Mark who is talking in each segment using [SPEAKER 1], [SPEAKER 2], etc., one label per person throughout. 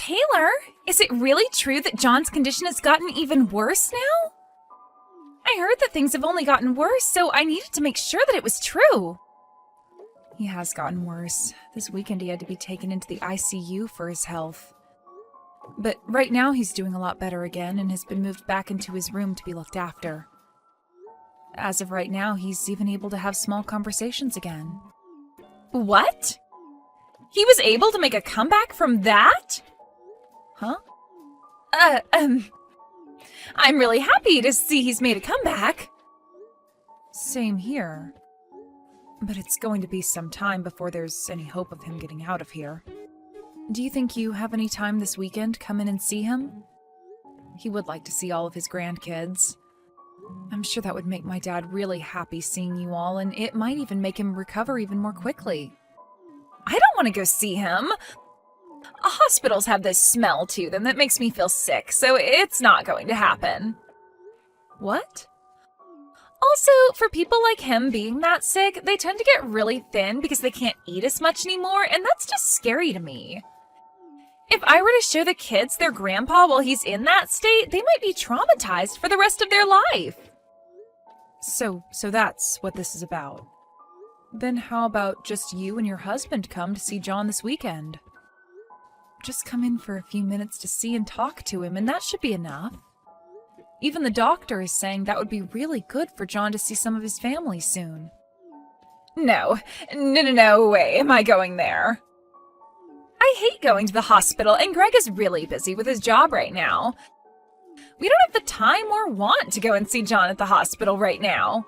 [SPEAKER 1] Taylor, is it really true that John's condition has gotten even worse now? I heard that things have only gotten worse, so I needed to make sure that it was true. He has gotten worse. This weekend he had to be taken into the ICU for his health. But right now he's doing a lot better again and has been moved back into his room to be looked after. As of right now, he's even able to have small conversations again. What? He was able to make a comeback from that? Huh? I'm really happy to see he's made a comeback. Same here. But it's going to be some time before there's any hope of him getting out of here. Do you think you have any time this weekend to come in and see him? He would like to see all of his grandkids. I'm sure that would make my dad really happy seeing you all, and it might even make him recover even more quickly. I don't want to go see him. Hospitals have this smell to them that makes me feel sick, so it's not going to happen. What? Also, for people like him being that sick, they tend to get really thin because they can't eat as much anymore, and that's just scary to me. If I were to show the kids their grandpa while he's in that state, they might be traumatized for the rest of their life. So that's what this is about. Then how about just you and your husband come to see John this weekend? Just come in for a few minutes to see and talk to him, and that should be enough. Even the doctor is saying that would be really good for John to see some of his family soon. No way am I going there. I hate going to the hospital, and Greg is really busy with his job right now. We don't have the time or want to go and see John at the hospital right now.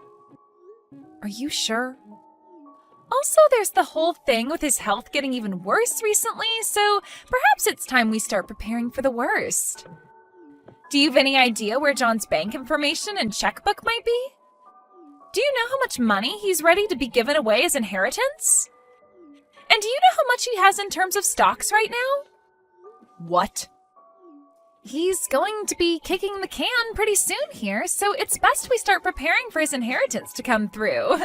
[SPEAKER 1] Are you sure? Also, there's the whole thing with his health getting even worse recently, so perhaps it's time we start preparing for the worst. Do you have any idea where John's bank information and checkbook might be? Do you know how much money he's ready to be given away as inheritance? And do you know how much he has in terms of stocks right now? What? He's going to be kicking the can pretty soon here, so it's best we start preparing for his inheritance to come through.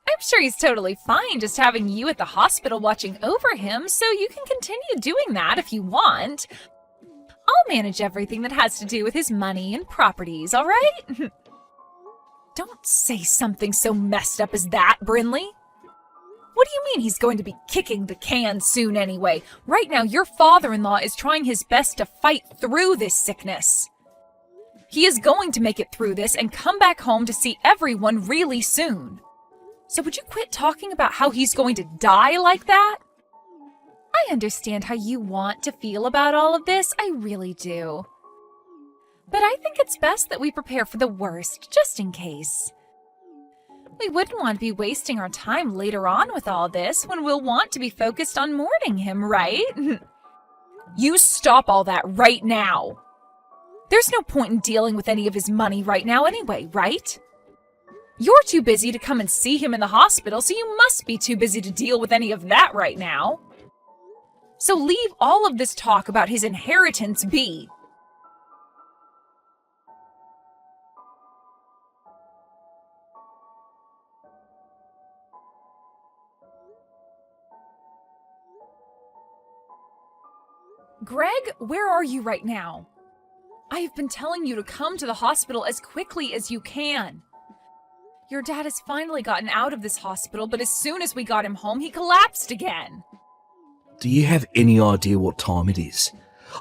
[SPEAKER 1] I'm sure he's totally fine just having you at the hospital watching over him, so you can continue doing that if you want. I'll manage everything that has to do with his money and properties, all right? Don't say something so messed up as that, Brinley. What do you mean he's going to be kicking the can soon anyway? Right now, your father-in-law is trying his best to fight through this sickness. He is going to make it through this and come back home to see everyone really soon. So would you quit talking about how he's going to die like that? I understand how you want to feel about all of this, I really do. But I think it's best that we prepare for the worst, just in case. We wouldn't want to be wasting our time later on with all this when we'll want to be focused on mourning him, right? You stop all that right now. There's no point in dealing with any of his money right now anyway, right? You're too busy to come and see him in the hospital, so you must be too busy to deal with any of that right now. So leave all of this talk about his inheritance be. Greg, where are you right now? I have been telling you to come to the hospital as quickly as you can. Your dad has finally gotten out of this hospital, but as soon as we got him home, he collapsed again.
[SPEAKER 2] Do you have any idea what time it is?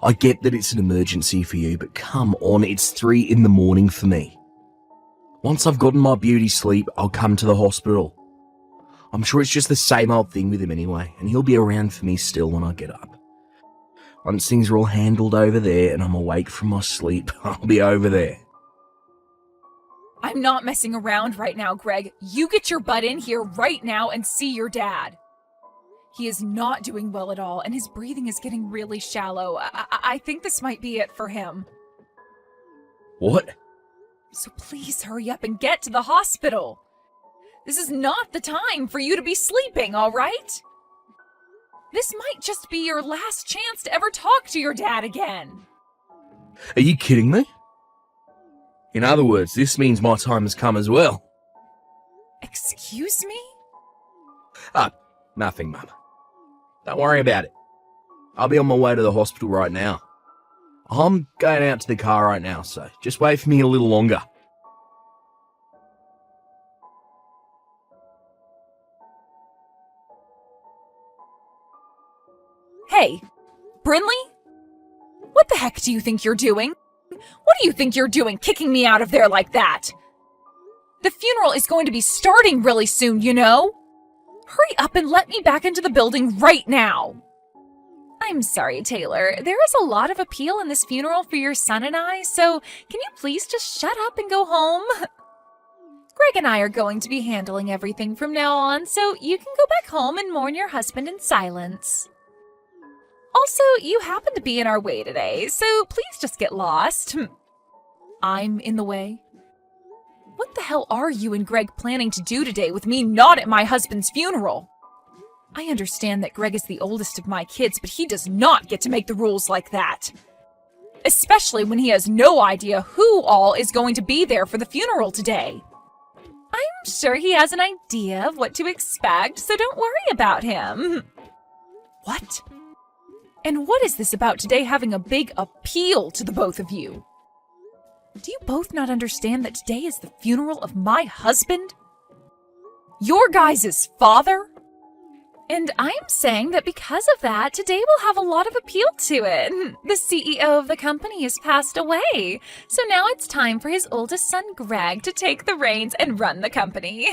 [SPEAKER 2] I get that it's an emergency for you, but come on, it's 3 a.m. for me. Once I've gotten my beauty sleep, I'll come to the hospital. I'm sure it's just the same old thing with him anyway, and he'll be around for me still when I get up. Once things are all handled over there and I'm awake from my sleep, I'll be over there.
[SPEAKER 1] I'm not messing around right now, Greg. You get your butt in here right now and see your dad. He is not doing well at all, and his breathing is getting really shallow. I think this might be it for him.
[SPEAKER 2] What?
[SPEAKER 1] So please hurry up and get to the hospital. This is not the time for you to be sleeping, all right? This might just be your last chance to ever talk to your dad again.
[SPEAKER 2] Are you kidding me? In other words, this means my time has come as well.
[SPEAKER 1] Excuse me?
[SPEAKER 2] Nothing, Mum. Don't worry about it. I'll be on my way to the hospital right now. I'm going out to the car right now, so just wait for me a little longer.
[SPEAKER 1] Hey, Brinley? What the heck do you think you're doing? What do you think you're doing, kicking me out of there like that? The funeral is going to be starting really soon, you know? Hurry up and let me back into the building right now. I'm sorry, Taylor. There is a lot of appeal in this funeral for your son and I, so can you please just shut up and go home? Greg and I are going to be handling everything from now on, so you can go back home and mourn your husband in silence. Also, you happen to be in our way today, so please just get lost. I'm in the way? What the hell are you and Greg planning to do today with me not at my husband's funeral? I understand that Greg is the oldest of my kids, but he does not get to make the rules like that. Especially when he has no idea who all is going to be there for the funeral today. I'm sure he has an idea of what to expect, so don't worry about him. What? And what is this about today having a big appeal to the both of you? Do you both not understand that today is the funeral of my husband? Your guys' father? And I'm saying that because of that, today will have a lot of appeal to it. The CEO of the company has passed away, so now it's time for his oldest son, Greg, to take the reins and run the company.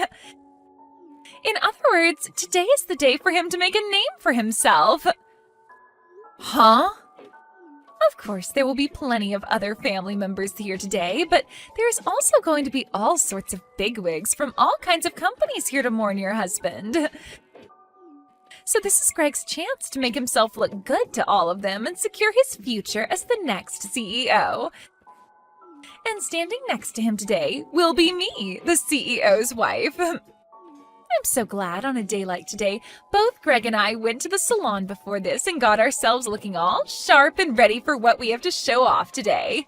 [SPEAKER 1] In other words, today is the day for him to make a name for himself. Huh? Of course, there will be plenty of other family members here today, but there's also going to be all sorts of bigwigs from all kinds of companies here to mourn your husband. So this is Greg's chance to make himself look good to all of them and secure his future as the next CEO. And standing next to him today will be me, the CEO's wife. I'm so glad on a day like today, both Greg and I went to the salon before this and got ourselves looking all sharp and ready for what we have to show off today.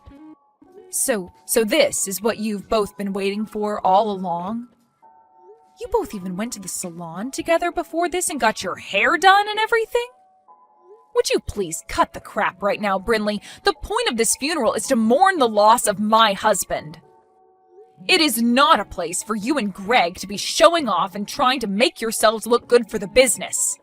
[SPEAKER 1] So this is what you've both been waiting for all along? You both even went to the salon together before this and got your hair done and everything? Would you please cut the crap right now, Brinley? The point of this funeral is to mourn the loss of my husband. It is not a place for you and Greg to be showing off and trying to make yourselves look good for the business.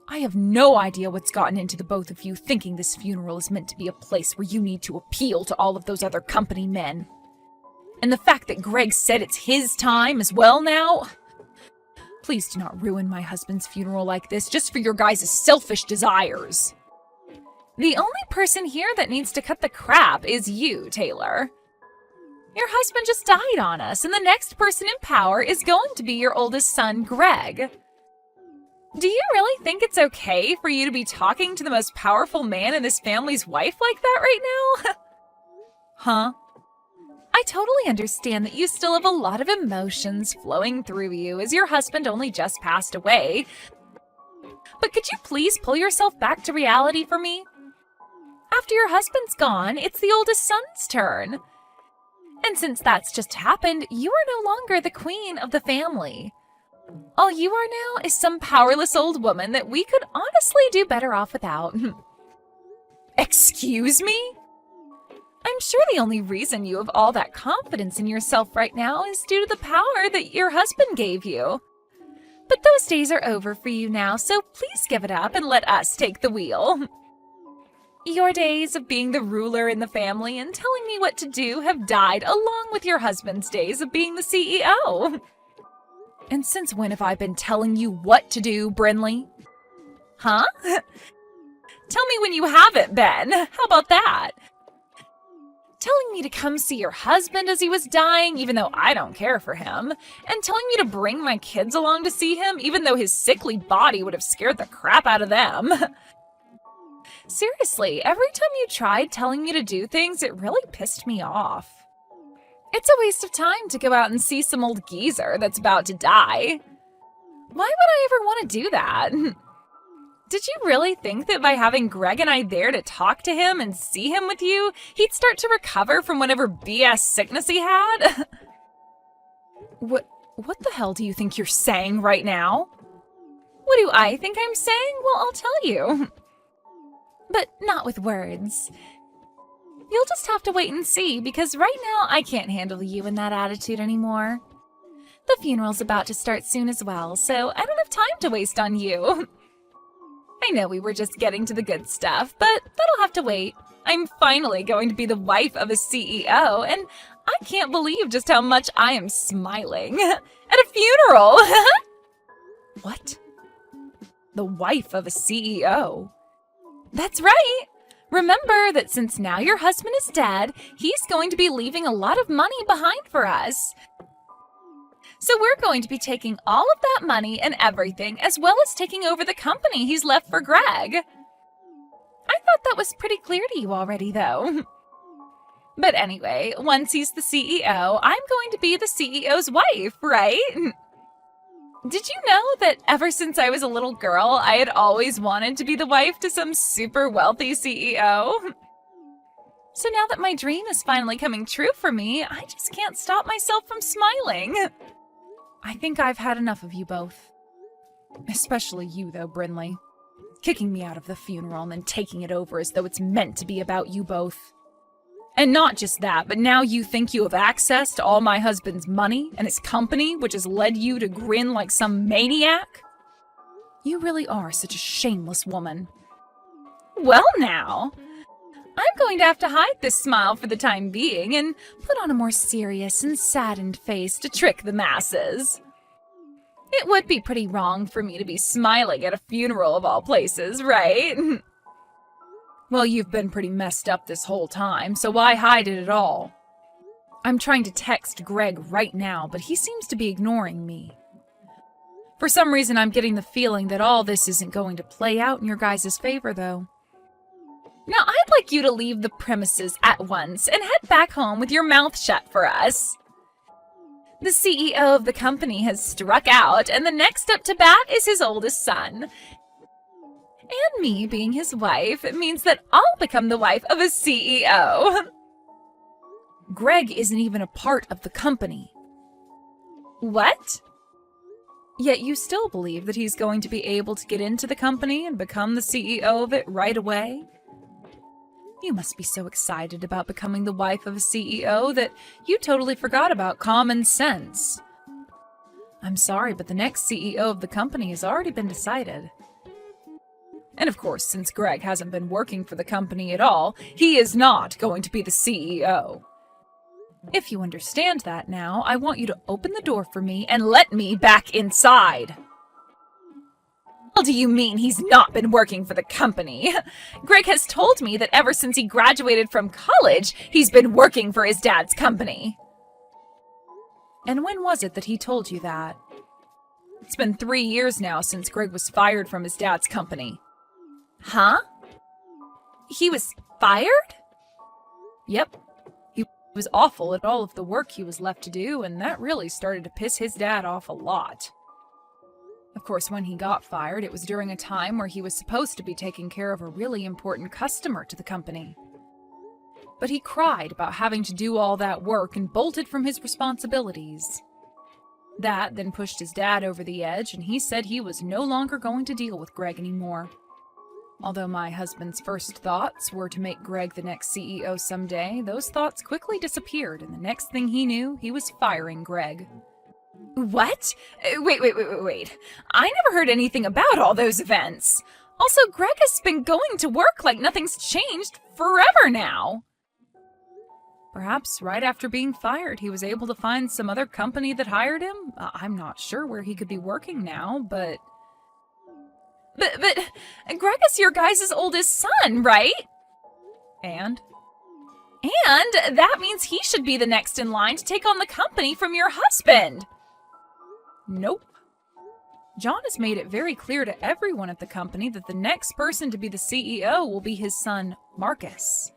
[SPEAKER 1] I have no idea what's gotten into the both of you thinking this funeral is meant to be a place where you need to appeal to all of those other company men. And the fact that Greg said it's his time as well now? Please do not ruin my husband's funeral like this just for your guys' selfish desires. The only person here that needs to cut the crap is you, Taylor. Your husband just died on us, and the next person in power is going to be your oldest son, Greg. Do you really think it's okay for you to be talking to the most powerful man in this family's wife like that right now? Huh? I totally understand that you still have a lot of emotions flowing through you as your husband only just passed away. But could you please pull yourself back to reality for me? After your husband's gone, it's the oldest son's turn. And since that's just happened, you are no longer the queen of the family. All you are now is some powerless old woman that we could honestly do better off without. Excuse me? I'm sure the only reason you have all that confidence in yourself right now is due to the power that your husband gave you. But those days are over for you now, so please give it up and let us take the wheel. Your days of being the ruler in the family and telling me what to do have died along with your husband's days of being the CEO. And since when have I been telling you what to do, Brinley? Huh? Tell me when you haven't been. How about that? Telling me to come see your husband as he was dying, even though I don't care for him, and telling me to bring my kids along to see him, even though his sickly body would have scared the crap out of them. Seriously, every time you tried telling me to do things, it really pissed me off. It's a waste of time to go out and see some old geezer that's about to die. Why would I ever want to do that? Did you really think that by having Greg and I there to talk to him and see him with you, he'd start to recover from whatever BS sickness he had? What the hell do you think you're saying right now? What do I think I'm saying? Well, I'll tell you. but not with words. You'll just have to wait and see, because right now I can't handle you in that attitude anymore. The funeral's about to start soon as well, so I don't have time to waste on you. I know we were just getting to the good stuff, but that'll have to wait. I'm finally going to be the wife of a CEO, and I can't believe just how much I am smiling at a funeral. What? The wife of a CEO? That's right. Remember that since now your husband is dead, he's going to be leaving a lot of money behind for us. So we're going to be taking all of that money and everything, as well as taking over the company he's left for Greg. I thought that was pretty clear to you already, though. But anyway, once he's the CEO, I'm going to be the CEO's wife, right? Did you know that ever since I was a little girl, I had always wanted to be the wife to some super wealthy CEO? So now that my dream is finally coming true for me, I just can't stop myself from smiling. I think I've had enough of you both. Especially you, though, Brinley. Kicking me out of the funeral and then taking it over as though it's meant to be about you both. And not just that, but now you think you have access to all my husband's money and his company, which has led you to grin like some maniac? You really are such a shameless woman. Well now, I'm going to have to hide this smile for the time being and put on a more serious and saddened face to trick the masses. It would be pretty wrong for me to be smiling at a funeral of all places, right? Well, you've been pretty messed up this whole time, so why hide it at all? I'm trying to text Greg right now, but he seems to be ignoring me. For some reason, I'm getting the feeling that all this isn't going to play out in your guys' favor, though. Now, I'd like you to leave the premises at once and head back home with your mouth shut for us. The CEO of the company has struck out, and the next up to bat is his oldest son. And me being his wife means that I'll become the wife of a CEO. Greg isn't even a part of the company. What? Yet you still believe that he's going to be able to get into the company and become the CEO of it right away? You must be so excited about becoming the wife of a CEO that you totally forgot about common sense. I'm sorry, but the next CEO of the company has already been decided. And of course, since Greg hasn't been working for the company at all, he is not going to be the CEO. If you understand that now, I want you to open the door for me and let me back inside. What do you mean he's not been working for the company? Greg has told me that ever since he graduated from college, he's been working for his dad's company. And when was it that he told you that? It's been 3 years now since Greg was fired from his dad's company. Huh? He was fired? Yep. He was awful at all of the work he was left to do, and that really started to piss his dad off a lot. Of course, when he got fired, it was during a time where he was supposed to be taking care of a really important customer to the company. But he cried about having to do all that work and bolted from his responsibilities. That then pushed his dad over the edge, and he said he was no longer going to deal with Greg anymore. Although my husband's first thoughts were to make Greg the next CEO someday, those thoughts quickly disappeared, and the next thing he knew, he was firing Greg. What? Wait. I never heard anything about all those events. Also, Greg has been going to work like nothing's changed forever now. Perhaps right after being fired, he was able to find some other company that hired him. I'm not sure where he could be working now, but Greg is your guys' oldest son, right? And that means he should be the next in line to take on the company from your husband. Nope. John has made it very clear to everyone at the company that the next person to be the CEO will be his son, Marcus.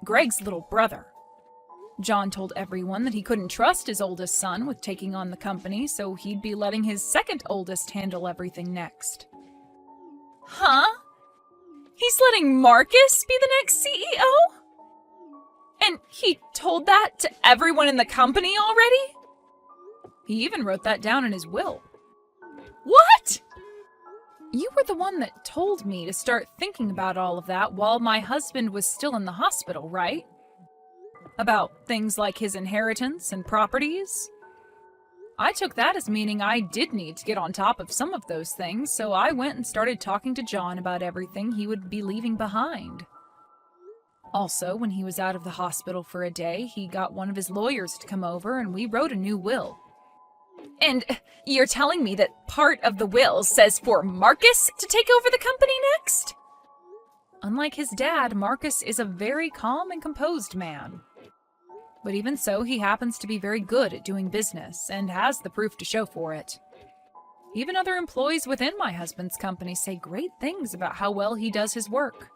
[SPEAKER 1] Greg's little brother. John told everyone that he couldn't trust his oldest son with taking on the company, so he'd be letting his second oldest handle everything next. Huh? He's letting Marcus be the next CEO? And he told that to everyone in the company already? He even wrote that down in his will. What? You were the one that told me to start thinking about all of that while my husband was still in the hospital, right? About things like his inheritance and properties? I took that as meaning I did need to get on top of some of those things, so I went and started talking to John about everything he would be leaving behind. Also, when he was out of the hospital for a day, he got one of his lawyers to come over and we wrote a new will. And you're telling me that part of the will says for Marcus to take over the company next? Unlike his dad, Marcus is a very calm and composed man. But even so, he happens to be very good at doing business and has the proof to show for it. Even other employees within my husband's company say great things about how well he does his work.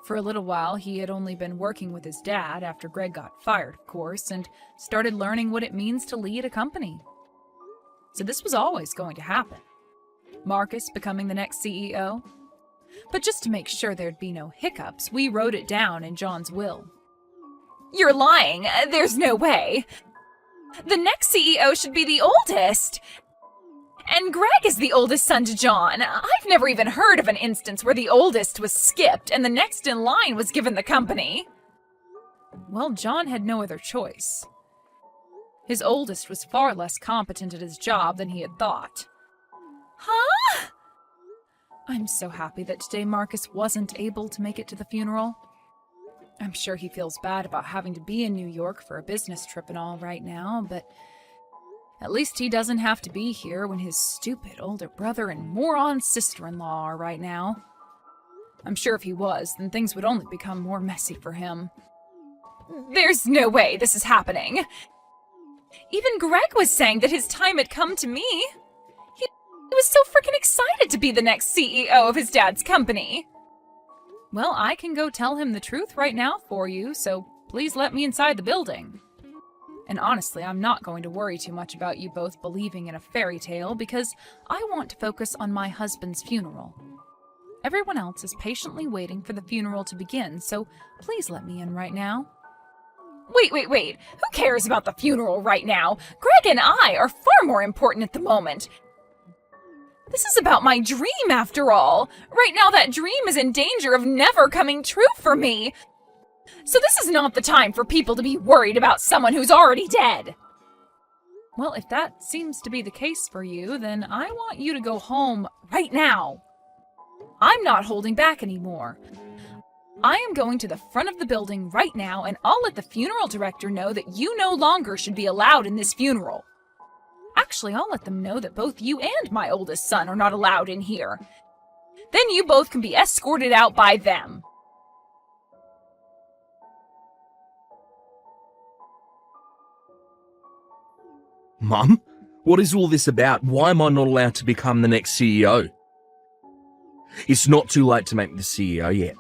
[SPEAKER 1] For a little while, he had only been working with his dad after Greg got fired, of course, and started learning what it means to lead a company. So this was always going to happen. Marcus becoming the next CEO. But just to make sure there'd be no hiccups, we wrote it down in John's will. You're lying. There's no way. The next CEO should be the oldest. And Greg is the oldest son to John. I've never even heard of an instance where the oldest was skipped and the next in line was given the company. Well, John had no other choice. His oldest was far less competent at his job than he had thought. Huh? I'm so happy that today Marcus wasn't able to make it to the funeral. I'm sure he feels bad about having to be in New York for a business trip and all right now, but at least he doesn't have to be here when his stupid older brother and moron sister-in-law are right now. I'm sure if he was, then things would only become more messy for him. There's no way this is happening. Even Greg was saying that his time had come to me. He was so freaking excited to be the next CEO of his dad's company. Well, I can go tell him the truth right now for you, so please let me inside the building. And honestly, I'm not going to worry too much about you both believing in a fairy tale because I want to focus on my husband's funeral. Everyone else is patiently waiting for the funeral to begin, so please let me in right now. Wait. Who cares about the funeral right now? Greg and I are far more important at the moment. This is about my dream, after all. Right now, that dream is in danger of never coming true for me. So this is not the time for people to be worried about someone who's already dead. Well, if that seems to be the case for you, then I want you to go home right now. I'm not holding back anymore. I am going to the front of the building right now, and I'll let the funeral director know that you no longer should be allowed in this funeral. Actually, I'll let them know that both you and my oldest son are not allowed in here. Then you both can be escorted out by them.
[SPEAKER 2] Mum, what is all this about? Why am I not allowed to become the next CEO? It's not too late to make me the CEO yet.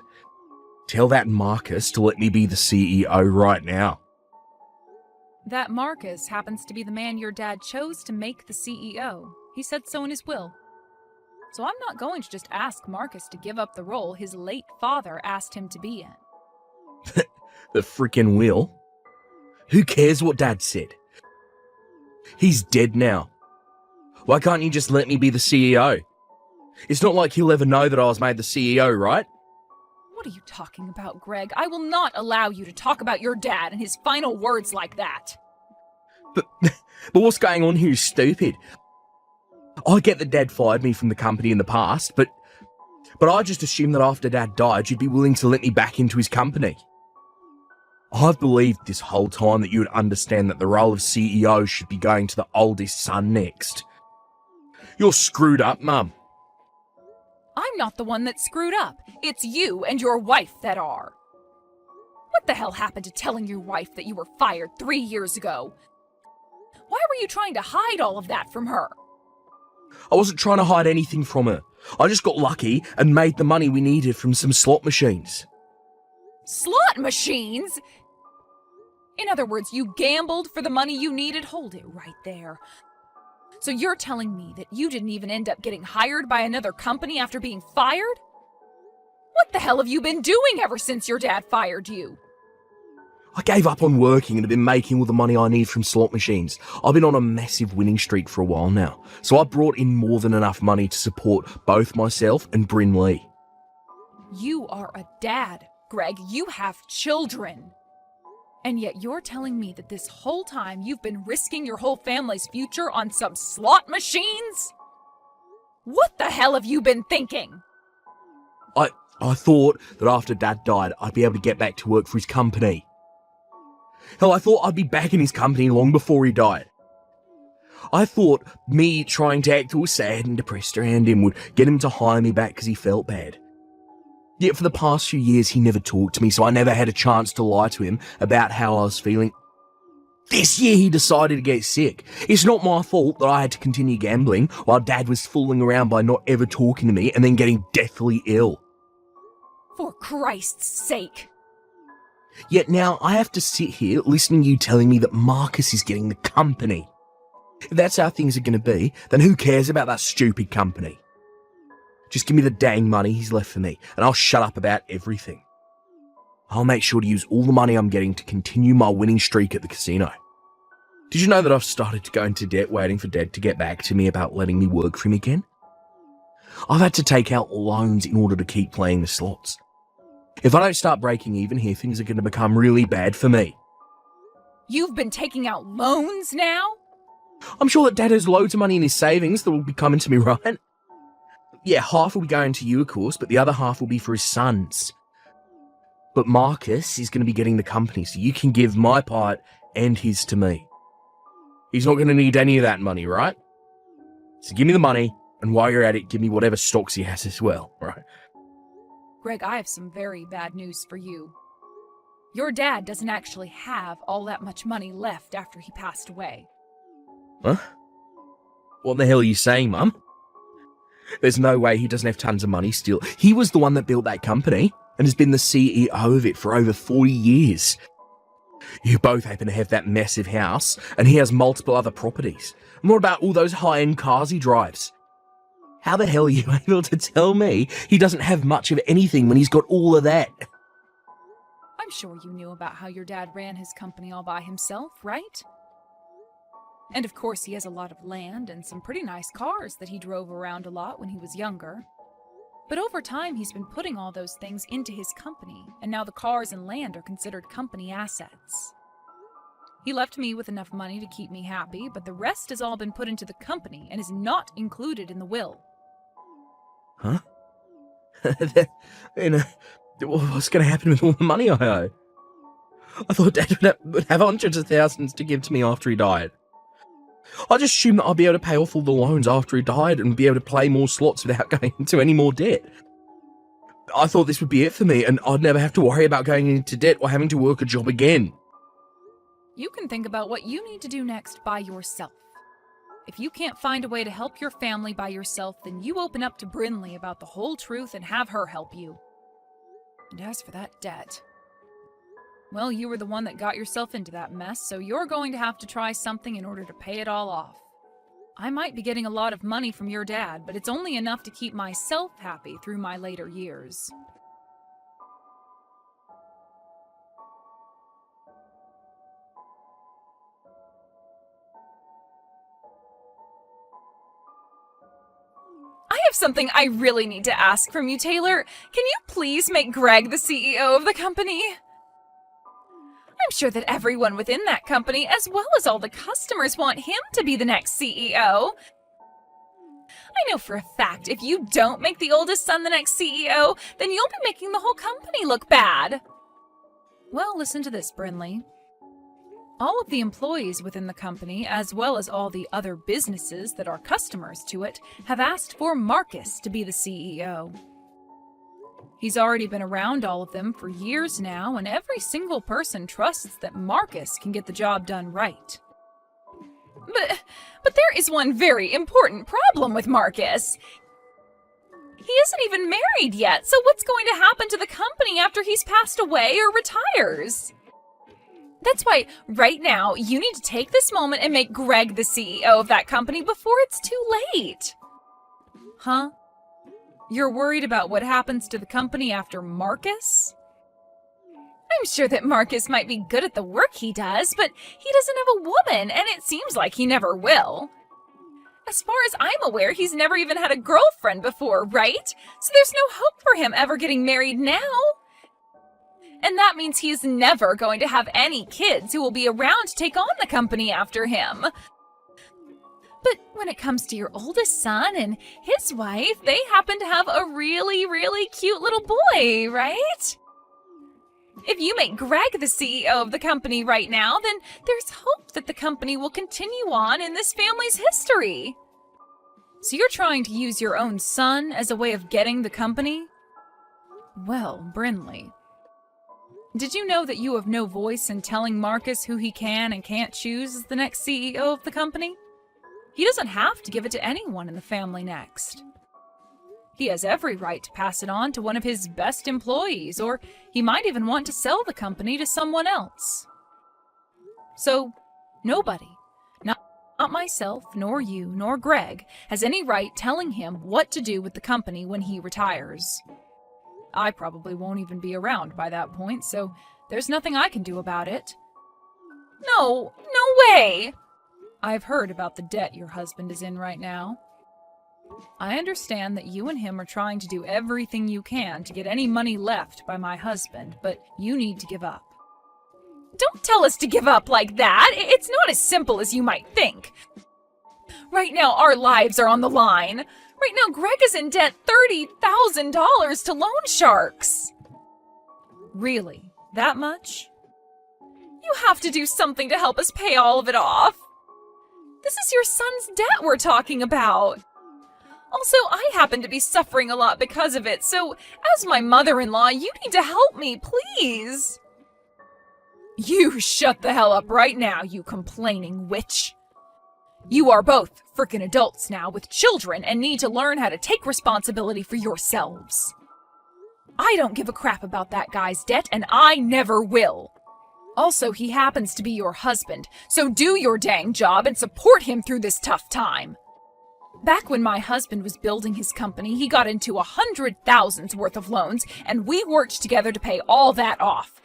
[SPEAKER 2] Tell that Marcus to let me be the CEO right now.
[SPEAKER 1] That Marcus happens to be the man your dad chose to make the CEO. He said so in his will. So I'm not going to just ask Marcus to give up the role his late father asked him to be in.
[SPEAKER 2] The frickin' will? Who cares what Dad said? He's dead now. Why can't you just let me be the CEO? It's not like he'll ever know that I was made the CEO, right?
[SPEAKER 1] What are you talking about, Greg? I will not allow you to talk about your dad and his final words like that.
[SPEAKER 2] But what's going on here is stupid. I get that Dad fired me from the company in the past, but I just assumed that after Dad died, you'd be willing to let me back into his company. I've believed this whole time that you would understand that the role of CEO should be going to the oldest son next. You're screwed up, Mum.
[SPEAKER 1] I'm not the one that's screwed up. It's you and your wife that are. What the hell happened to telling your wife that you were fired 3 years ago? Why were you trying to hide all of that from her?
[SPEAKER 2] I wasn't trying to hide anything from her. I just got lucky and made the money we needed from some slot machines.
[SPEAKER 1] Slot machines? In other words, you gambled for the money you needed? Hold it right there. So you're telling me that you didn't even end up getting hired by another company after being fired? What the hell have you been doing ever since your dad fired you?
[SPEAKER 2] I gave up on working and have been making all the money I need from slot machines. I've been on a massive winning streak for a while now, so I brought in more than enough money to support both myself and Bryn Lee.
[SPEAKER 1] You are a dad, Greg. You have children. And yet you're telling me that this whole time you've been risking your whole family's future on some slot machines? What the hell have you been thinking?
[SPEAKER 2] I thought that after Dad died, I'd be able to get back to work for his company. Hell, I thought I'd be back in his company long before he died. I thought me trying to act all sad and depressed around him would get him to hire me back because he felt bad. Yet for the past few years, he never talked to me, so I never had a chance to lie to him about how I was feeling. This year, he decided to get sick. It's not my fault that I had to continue gambling while Dad was fooling around by not ever talking to me and then getting deathly ill.
[SPEAKER 1] For Christ's sake.
[SPEAKER 2] Yet now I have to sit here listening to you telling me that Marcus is getting the company. If that's how things are going to be, then who cares about that stupid company? Just give me the dang money he's left for me, and I'll shut up about everything. I'll make sure to use all the money I'm getting to continue my winning streak at the casino. Did you know that I've started to go into debt waiting for Dad to get back to me about letting me work for him again? I've had to take out loans in order to keep playing the slots. If I don't start breaking even here, things are going to become really bad for me.
[SPEAKER 1] You've been taking out loans now?
[SPEAKER 2] I'm sure that Dad has loads of money in his savings that will be coming to me, right? Yeah, half will be going to you, of course, but the other half will be for his sons. But Marcus is going to be getting the company, so you can give my part and his to me. He's not going to need any of that money, right? So give me the money, and while you're at it, give me whatever stocks he has as well, right?
[SPEAKER 1] Greg, I have some very bad news for you. Your dad doesn't actually have all that much money left after he passed away.
[SPEAKER 2] Huh? What the hell are you saying, Mum? There's no way he doesn't have tons of money still. He was the one that built that company and has been the CEO of it for over 40 years. You both happen to have that massive house, and he has multiple other properties. And what about all those high-end cars he drives? How the hell are you able to tell me he doesn't have much of anything when he's got all of that?
[SPEAKER 1] I'm sure you knew about how your dad ran his company all by himself, right? And of course he has a lot of land and some pretty nice cars that he drove around a lot when he was younger. But over time he's been putting all those things into his company, and now the cars and land are considered company assets. He left me with enough money to keep me happy, but the rest has all been put into the company and is not included in the will.
[SPEAKER 2] Huh? What's going to happen with all the money I owe? I thought Dad would have hundreds of thousands to give to me after he died. I just assumed that I'd be able to pay off all the loans after he died and be able to play more slots without going into any more debt. I thought this would be it for me, and I'd never have to worry about going into debt or having to work a job again.
[SPEAKER 1] You can think about what you need to do next by yourself. If you can't find a way to help your family by yourself, then you open up to Bryn Lee about the whole truth and have her help you. And as for that debt, well, you were the one that got yourself into that mess, so you're going to have to try something in order to pay it all off. I might be getting a lot of money from your dad, but it's only enough to keep myself happy through my later years. I have something I really need to ask from you, Taylor. Can you please make Greg the CEO of the company? I'm sure that everyone within that company, as well as all the customers, want him to be the next CEO. I know for a fact if you don't make the oldest son the next CEO, then you'll be making the whole company look bad. Well, listen to this, Bryn Lee. All of the employees within the company, as well as all the other businesses that are customers to it, have asked for Marcus to be the CEO. He's already been around all of them for years now, and every single person trusts that Marcus can get the job done right. But there is one very important problem with Marcus. He isn't even married yet, so what's going to happen to the company after he's passed away or retires? That's why, right now, you need to take this moment and make Greg the CEO of that company before it's too late. Huh? You're worried about what happens to the company after Marcus? I'm sure that Marcus might be good at the work he does, but he doesn't have a woman, and it seems like he never will. As far as I'm aware, he's never even had a girlfriend before, right? So there's no hope for him ever getting married now. And that means he's never going to have any kids who will be around to take on the company after him. But when it comes to your oldest son and his wife, they happen to have a really, really cute little boy, right? If you make Greg the CEO of the company right now, then there's hope that the company will continue on in this family's history. So you're trying to use your own son as a way of getting the company? Well, Brinley, did you know that you have no voice in telling Marcus who he can and can't choose as the next CEO of the company? He doesn't have to give it to anyone in the family next. He has every right to pass it on to one of his best employees, or he might even want to sell the company to someone else. So, nobody, not myself, nor you, nor Greg, has any right telling him what to do with the company when he retires. I probably won't even be around by that point, so there's nothing I can do about it. No way! I've heard about the debt your husband is in right now. I understand that you and him are trying to do everything you can to get any money left by my husband, but you need to give up. Don't tell us to give up like that! It's not as simple as you might think. Right now, our lives are on the line. Right now, Greg is in debt $30,000 to loan sharks. Really? That much? You have to do something to help us pay all of it off. This is your son's debt we're talking about. Also, I happen to be suffering a lot because of it, so as my mother-in-law, you need to help me, please. You shut the hell up right now, you complaining witch. You are both frickin' adults now with children and need to learn how to take responsibility for yourselves. I don't give a crap about that guy's debt, and I never will. Also, he happens to be your husband, so do your dang job and support him through this tough time. Back when my husband was building his company, he got into $100,000 worth of loans, and we worked together to pay all that off.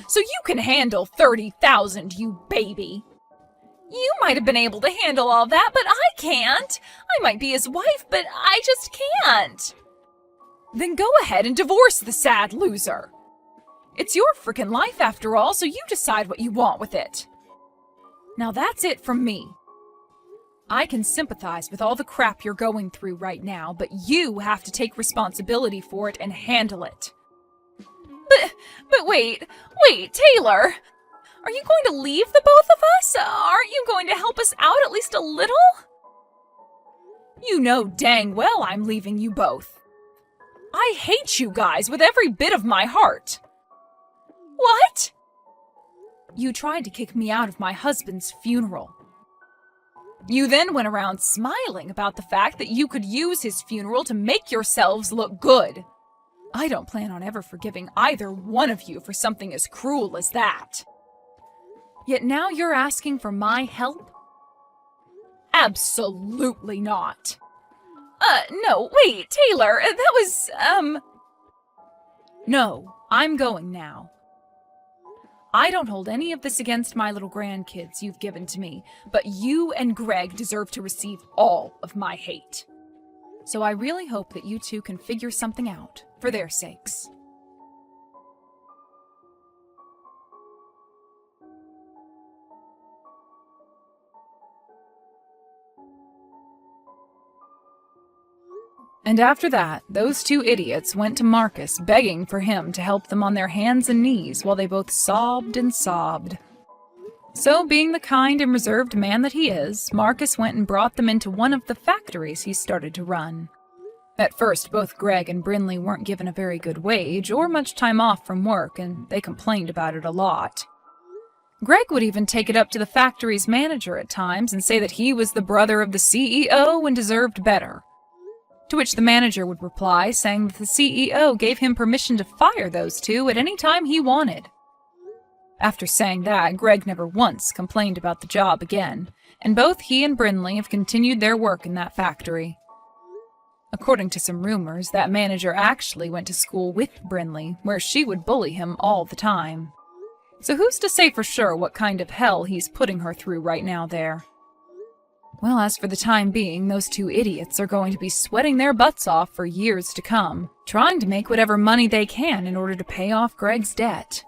[SPEAKER 1] So you can handle $30,000, you baby. You might have been able to handle all that, but I can't. I might be his wife, but I just can't. Then go ahead and divorce the sad loser. It's your frickin' life after all, so you decide what you want with it. Now that's it from me. I can sympathize with all the crap you're going through right now, but you have to take responsibility for it and handle it. But wait, Taylor! Are you going to leave the both of us? Aren't you going to help us out at least a little? You know dang well I'm leaving you both. I hate you guys with every bit of my heart. What? You tried to kick me out of my husband's funeral. You then went around smiling about the fact that you could use his funeral to make yourselves look good. I don't plan on ever forgiving either one of you for something as cruel as that. Yet now you're asking for my help? Absolutely not. No, wait, Taylor, that was, No, I'm going now. I don't hold any of this against my little grandkids you've given to me, but you and Greg deserve to receive all of my hate. So I really hope that you two can figure something out, for their sakes. And after that, those two idiots went to Marcus begging for him to help them on their hands and knees while they both sobbed and sobbed. So, being the kind and reserved man that he is, Marcus went and brought them into one of the factories he started to run. At first, both Greg and Brinley weren't given a very good wage or much time off from work, and they complained about it a lot. Greg would even take it up to the factory's manager at times and say that he was the brother of the CEO and deserved better. To which the manager would reply, saying that the CEO gave him permission to fire those two at any time he wanted. After saying that, Greg never once complained about the job again, and both he and Brinley have continued their work in that factory. According to some rumors, that manager actually went to school with Brinley, where she would bully him all the time. So who's to say for sure what kind of hell he's putting her through right now there? Well, as for the time being, those two idiots are going to be sweating their butts off for years to come, trying to make whatever money they can in order to pay off Greg's debt.